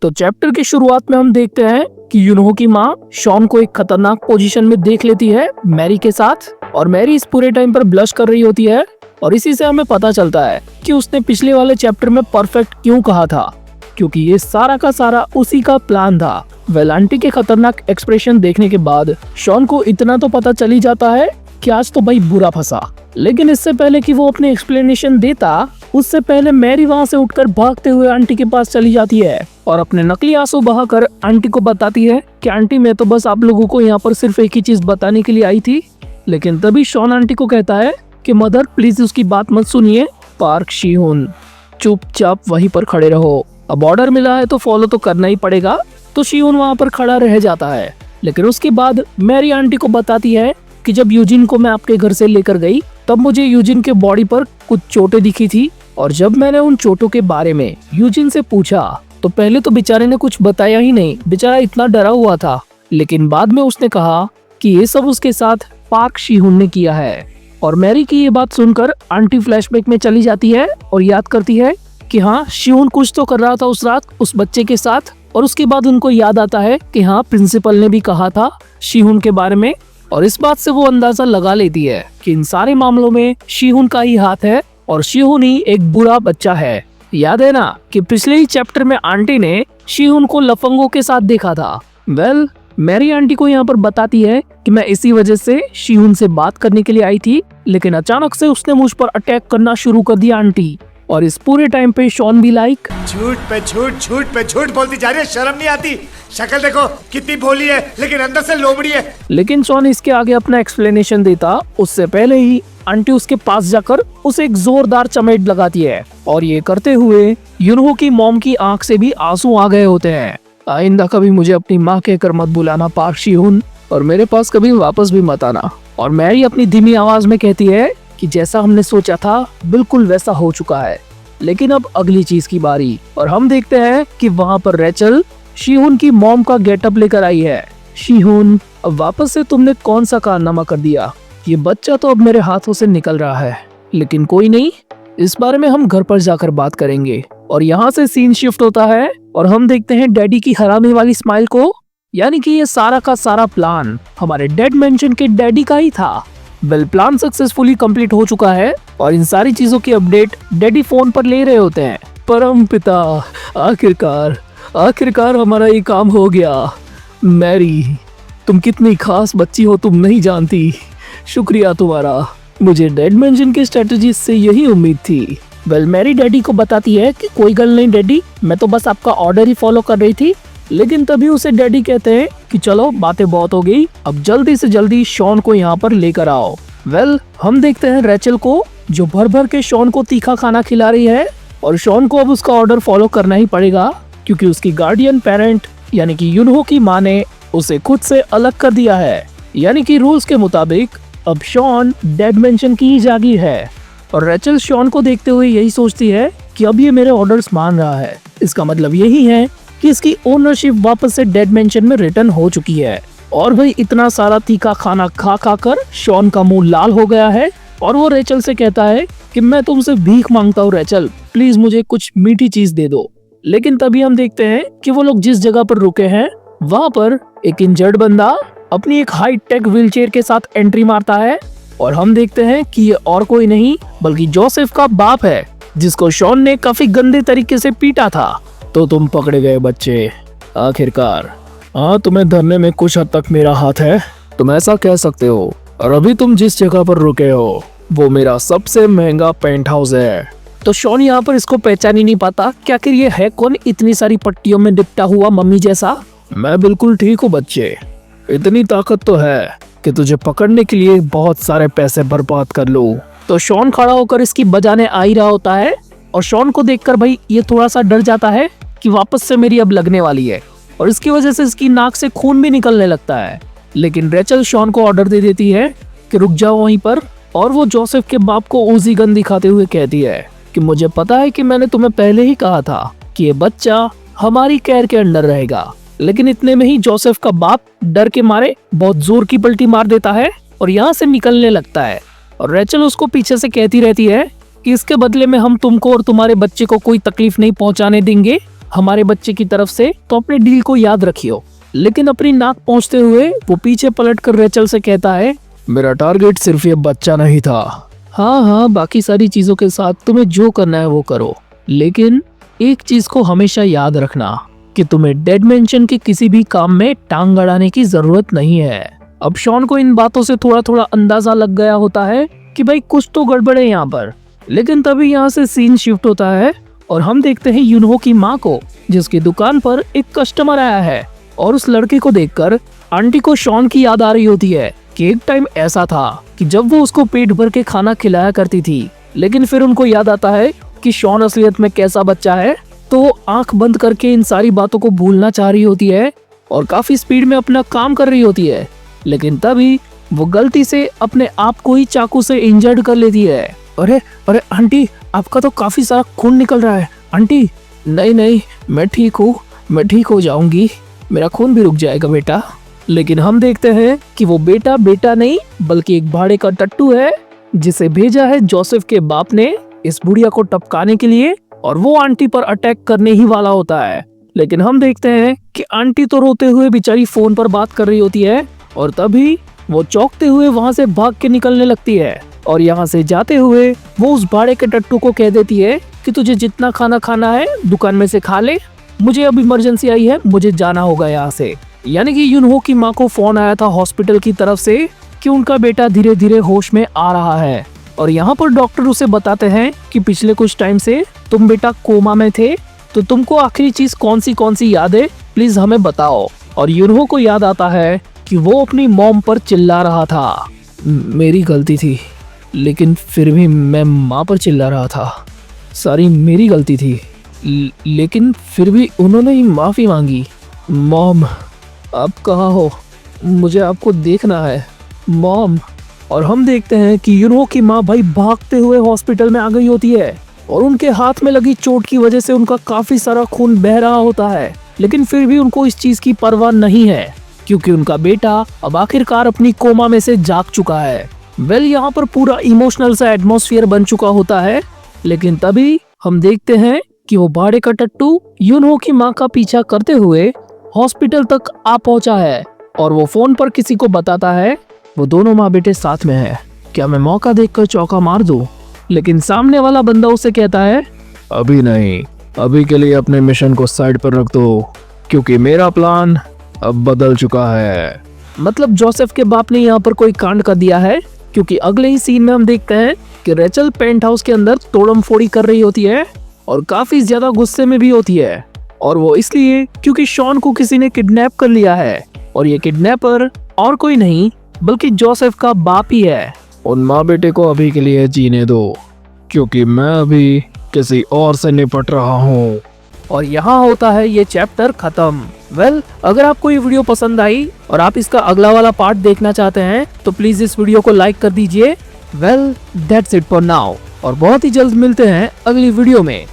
तो चैप्टर की शुरुआत में हम देखते हैं कि यूनहो की माँ शॉन को एक खतरनाक पोजीशन में देख लेती है मैरी के साथ, और मैरी इस पूरे टाइम पर ब्लश कर रही होती है। और इसी से हमें पता चलता है कि उसने पिछले वाले चैप्टर में परफेक्ट क्यों कहा था, क्योंकि ये सारा का सारा उसी का प्लान था। वेल, आंटी के खतरनाक एक्सप्रेशन देखने के बाद शॉन को इतना तो पता चल ही जाता है कि आज तो भाई बुरा फंसा। लेकिन इससे पहले कि वो अपने एक्सप्लेनेशन देता, उससे पहले मैरी वहाँ से उठकर भागते हुए आंटी के पास चली जाती है और अपने नकली आंसू बहाकर आंटी को बताती है कि आंटी, मैं तो बस आप लोगों को यहाँ पर सिर्फ एक ही चीज बताने के लिए आई थी। लेकिन तभी शॉन आंटी को कहता है कि मदर प्लीज उसकी बात मत सुनिए, पार्क शी-हुन चुपचाप वहीं पर खड़े रहो। अब ऑर्डर मिला है तो फॉलो तो करना ही पड़ेगा। तो शी-हुन वहाँ पर खड़ा रह जाता है। लेकिन उसके बाद मैरी आंटी को बताती है कि जब यूजिन को मैं आपके घर से लेकर गई तब मुझे यूजिन के बॉडी पर कुछ चोटें दिखी थी, और जब मैंने उन चोटों के बारे में यूजिन से पूछा तो पहले तो बेचारे ने कुछ बताया ही नहीं, बेचारा इतना डरा हुआ था। लेकिन बाद में उसने कहा कि ये सब उसके साथ पार्क शी-हुन ने किया है। और मैरी की ये बात सुनकर आंटी फ्लैशबैक में चली जाती है और याद करती है कि हाँ, शी-हुन कुछ तो कर रहा था उस रात उस बच्चे के साथ। और उसके बाद उनको याद आता है कि हाँ, प्रिंसिपल ने भी कहा था शी-हुन के बारे में, और इस बात से वो अंदाजा लगा लेती है कि इन सारे मामलों में शी-हुन का ही हाथ है और शी-हुन ही एक बुरा बच्चा है। याद है ना कि पिछले ही चैप्टर में आंटी ने शी-हुन को लफंगों के साथ देखा था। वेल, मैरी आंटी को यहाँ पर बताती है कि मैं इसी वजह से शी-हुन से बात करने के लिए आई थी, लेकिन अचानक से उसने मुझ पर अटैक करना शुरू कर दिया आंटी। और इस पूरे टाइम पे शॉन भी लाइक झूठ पे झूठ, झूठ पे झूठ बोलती जा रही है, शर्म नहीं आती? शक्ल देखो कितनी भोली है, लेकिन अंदर से लोमड़ी है। लेकिन शॉन इसके आगे अपना एक्सप्लेनेशन देता उससे पहले ही आंटी उसके पास जाकर उसे एक जोरदार चमेट लगाती है, और ये करते हुए यूनहो की मॉम की आंख से भी आंसू आ गए होते हैं। आइंदा कभी मुझे अपनी माँ कहकर मत बुलाना पार्क शी-हुन, और मेरे पास कभी वापस भी मत आना। और मैरी अपनी धीमी आवाज में कहती है कि जैसा हमने सोचा था बिल्कुल वैसा हो चुका है, लेकिन अब अगली चीज की बारी। और हम देखते हैं कि वहाँ पर रेचल शी-हुन की मॉम का गेटअप लेकर आई है। शी-हुन, अब वापस से तुमने कौन सा कारनामा कर दिया? ये बच्चा तो अब मेरे हाथों से निकल रहा है, लेकिन कोई नहीं, इस बारे में हम घर पर जाकर बात करेंगे। और यहाँ से सीन शिफ्ट होता है और हम देखते हैं डैडी की हरामी वाली स्माइल को, यानी कि ये सारा का सारा प्लान हमारे डेड मेंशन के डैडी का ही था। वेल, प्लान सक्सेसफुली कंप्लीट हो चुका है और इन सारी चीजों की अपडेट डैडी फोन पर ले रहे होते हैं। परम पिता, आखिरकार हमारा ये काम हो गया। मैरी, तुम कितनी खास बच्ची हो तुम नहीं जानती। शुक्रिया तुम्हारा, मुझे डेड मेंशन की स्ट्रेटजी से यही उम्मीद थी। वेल, मैरी डैडी को बताती है कि कोई गल नहीं डैडी, मैं तो बस आपका ऑर्डर ही फॉलो कर रही थी। लेकिन तभी उसे डैडी कहते हैं कि चलो बातें बहुत हो गई, अब जल्दी से जल्दी शॉन को यहाँ पर लेकर आओ। वेल, हम देखते हैं रेचल को जो भर भर के शॉन को तीखा खाना खिला रही है, और शॉन को अब उसका ऑर्डर फॉलो करना ही पड़ेगा, क्योंकि उसकी गार्डियन पेरेंट यानी कि यूनहो की माँ ने उसे खुद से अलग कर दिया है। यानी कि रूल्स के मुताबिक अब शॉन डेड मेंशन की ही जागीर है। और रेचल शॉन को देखते हुए यही सोचती है कि अब ये मेरे ऑर्डर्स मान रहा है, इसका मतलब यही है कि इसकी ओनरशिप वापस से डेड मेंशन में रिटर्न हो चुकी है। और भाई इतना सारा तीखा खाना खा खा कर शॉन का मुंह लाल हो गया है, और वो रेचल से कहता है कि मैं तुमसे भीख मांगता हूँ रेचल, प्लीज मुझे कुछ मीठी चीज दे दो। लेकिन तभी हम देखते हैं कि वो लोग जिस जगह पर रुके हैं वहाँ पर एक इंजर्ड बंदा अपनी एक हाई टेक व्हीलचेयर के साथ एंट्री मारता है, और हम देखते हैं कि ये और कोई नहीं बल्कि जोसेफ का बाप है, जिसको शॉन ने काफी गंदे तरीके से पीटा था। तो तुम पकड़े गए बच्चे, आखिरकार। हाँ, तुम्हें धरने में कुछ हद तक मेरा हाथ है, तुम ऐसा कह सकते हो। और अभी तुम जिस जगह पर रुके हो वो मेरा सबसे महंगा पेंट हाउस है। तो शॉन यहाँ पर इसको पहचान ही नहीं पाता कि आखिर ये है कौन, इतनी सारी पट्टियों में लिपटा हुआ मम्मी जैसा। मैं बिल्कुल ठीक हूँ बच्चे, इतनी ताकत तो है कि तुझे पकड़ने के लिए बहुत सारे पैसे बर्बाद कर लूं। तो शॉन खड़ा होकर इसकी बजाने आ ही रहा होता है, और शॉन को देखकर भाई ये थोड़ा सा डर जाता है कि वापस से मेरी अब लगने वाली है, और इसकी वजह से इसकी नाक से खून भी निकलने लगता है। लेकिन रेचल शॉन को ऑर्डर दे देती है कि रुक जाओ वहीं पर, और वो जोसेफ के बाप को उसी गन दिखाते हुए कहती है कि मुझे पता है कि मैंने तुम्हें पहले ही कहा था कि ये बच्चा हमारी केयर के अंडर रहेगा। लेकिन इतने में ही जोसेफ का बाप डर के मारे बहुत जोर की पलटी मार देता है और यहाँ से निकलने लगता है, और रेचल उसको पीछे से कहती रहती है कि इसके बदले में हम तुमको और तुम्हारे बच्चे को कोई तकलीफ नहीं पहुंचाने देंगे, हमारे बच्चे की तरफ से, तो अपने डील को याद रखियो। लेकिन अपनी नाक पहुंचते हुए वो पीछे पलटकर रेचल से कहता है, मेरा टारगेट सिर्फ ये बच्चा नहीं था। हाँ, बाकी सारी चीजों के साथ तुम्हें जो करना है वो करो, लेकिन एक चीज को हमेशा याद रखना कि तुम्हें डेड मेंशन के किसी भी काम में टांग अड़ाने की जरूरत नहीं है। अब शॉन को इन बातों से थोड़ा थोड़ा अंदाजा लग गया होता है कि भाई कुछ तो गड़बड़ है यहाँ पर। लेकिन तभी यहाँ से सीन शिफ्ट होता है और हम देखते हैं यूनहो की माँ को, जिसकी दुकान पर एक कस्टमर आया है। और उस लड़के को देखकर आंटी को शॉन की याद आ रही होती है कि एक टाइम ऐसा था कि जब वो उसको पेट भर के खाना खिलाया करती थी। लेकिन फिर उनको याद आता है कि शॉन असलियत में कैसा बच्चा है, तो वो आंख बंद करके इन सारी बातों को भूलना चाह रही होती है और काफी स्पीड में अपना काम कर रही होती है। लेकिन तभी वो गलती से अपने आप को ही चाकू से इंजर्ड कर लेती है। अरे आंटी, आपका तो काफी सारा खून निकल रहा है। आंटी, नहीं, मैं ठीक हो जाऊंगी, मेरा खून भी रुक जाएगा बेटा। लेकिन हम देखते हैं कि वो बेटा नहीं बल्कि एक भाड़े का टट्टू है, जिसे भेजा है जोसेफ के बाप ने इस बुढ़िया को टपकाने के लिए, और वो आंटी पर अटैक करने ही वाला होता है। लेकिन हम देखते हैं कि आंटी तो रोते हुए बेचारी फोन पर बात कर रही होती है और तभी वो चौंकते हुए वहां से भाग के निकलने लगती है। और यहाँ से जाते हुए वो उस भाड़े के टट्टू को कह देती है कि तुझे जितना खाना खाना है दुकान में से खा ले, मुझे अब इमरजेंसी आई है, मुझे जाना होगा यहाँ से। यानी कि यूनहो की माँ को फोन आया था हॉस्पिटल की तरफ से कि उनका बेटा धीरे धीरे होश में आ रहा है। और यहाँ पर डॉक्टर उसे बताते हैं कि पिछले कुछ टाइम से तुम बेटा कोमा में थे, तो तुमको आखिरी चीज कौन सी याद है, प्लीज हमें बताओ। और यूनहो को याद आता है कि वो अपनी मॉम पर चिल्ला रहा था। मेरी गलती थी, लेकिन फिर भी मैं माँ पर चिल्ला रहा था, सारी मेरी गलती थी। लेकिन फिर भी उन्होंने ही माफ़ी मांगी। मॉम, आप कहाँ हो, मुझे आपको देखना है मॉम। और हम देखते हैं कि यूनहो की माँ भाई भागते हुए हॉस्पिटल में आ गई होती है और उनके हाथ में लगी चोट की वजह से उनका काफी सारा खून बह रहा होता है। लेकिन फिर भी उनको इस चीज की परवाह नहीं है, क्योंकि उनका बेटा अब आखिरकार अपनी कोमा में से जाग चुका है। यहाँ पर पूरा इमोशनल सा एटमॉस्फेयर बन चुका होता है। लेकिन तभी हम देखते हैं कि वो भाड़े का टट्टू यूनहो की माँ का पीछा करते हुए हॉस्पिटल तक आ पहुंचा है और वो फोन पर किसी को बताता है वो दोनों माँ बेटे साथ में है, क्या मैं मौका देखकर चौका मार दूं? लेकिन सामने वाला बंदा उसे कहता है, अभी नहीं, अभी के लिए अपने मिशन को साइड पर रख दो, क्योंकि मेरा प्लान अब बदल चुका है। मतलब जोसेफ के बाप ने यहाँ पर कोई कांड कर दिया है, क्योंकि अगले ही सीन में हम देखते हैं कि रेचल पेंट हाउस के अंदर तोड़म फोड़ी कर रही होती है और काफी ज्यादा गुस्से में भी होती है। और वो इसलिए क्योंकि शॉन को किसी ने किडनैप कर लिया है और ये किडनैपर और कोई नहीं बल्कि जोसेफ का बाप ही है। उन माँ बेटे को अभी के लिए जीने दो, क्योंकि मैं अभी किसी और से निपट रहा हूँ। और यहाँ होता है ये चैप्टर खत्म। अगर आपको ये वीडियो पसंद आई और आप इसका अगला वाला पार्ट देखना चाहते हैं तो प्लीज इस वीडियो को लाइक कर दीजिए। दैट्स इट फॉर नाउ, और बहुत ही जल्द मिलते हैं अगली वीडियो में।